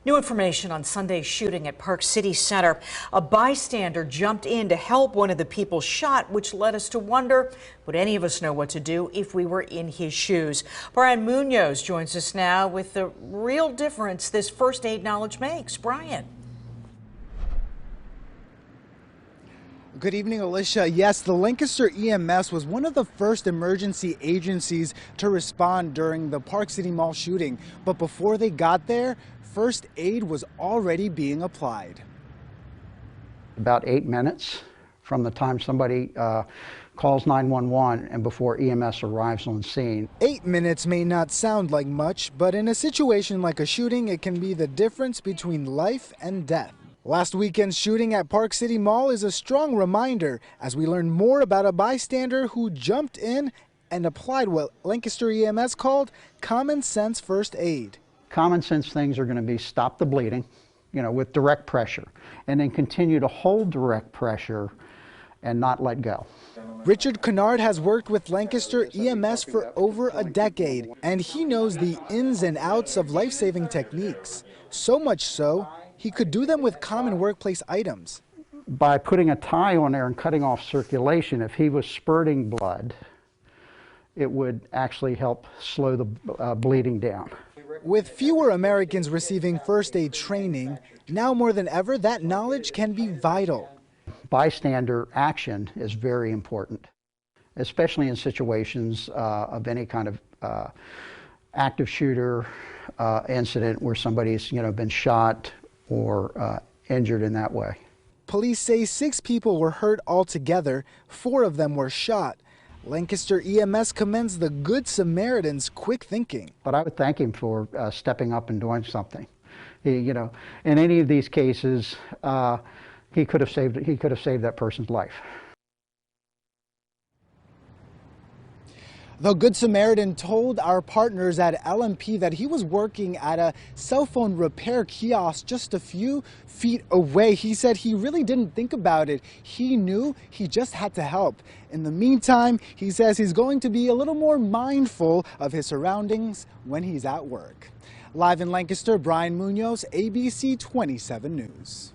New information on Sunday's shooting at Park City Center. A bystander jumped in to help one of the people shot, which led us to wonder, would any of us know what to do if we were in his shoes? Brian Munoz joins us now with the real difference this first aid knowledge makes. Brian. Good evening, Alicia. Yes, the Lancaster EMS was one of the first emergency agencies to respond during the Park City Mall shooting. But before they got there, first aid was already being applied. About 8 minutes from the time somebody calls 911 and before EMS arrives on scene. 8 minutes may not sound like much, but in a situation like a shooting, it can be the difference between life and death. Last weekend's shooting at Park City Mall is a strong reminder as we learn more about a bystander who jumped in and applied what Lancaster EMS called common sense first aid. Common sense things are going to be stop the bleeding, with direct pressure, and then continue to hold direct pressure and not let go. Richard Kennard has worked with Lancaster EMS for over a decade, and he knows the ins and outs of life-saving techniques. So much so, he could do them with common workplace items. By putting a tie on there and cutting off circulation, if he was spurting blood, it would actually help slow the bleeding down. With fewer Americans receiving first aid training, now more than ever, that knowledge can be vital. Bystander action is very important, especially in situations of any kind of active shooter incident where somebody's been shot or injured in that way. Police say 6 people were hurt altogether. 4 of them were shot. Lancaster EMS commends the Good Samaritan's quick thinking. But I would thank him for stepping up and doing something. In any of these cases, he could have saved that person's life. The Good Samaritan told our partners at LMP that he was working at a cell phone repair kiosk just a few feet away. He said he really didn't think about it. He knew he just had to help. In the meantime, he says he's going to be a little more mindful of his surroundings when he's at work. Live in Lancaster, Brian Munoz, ABC 27 News.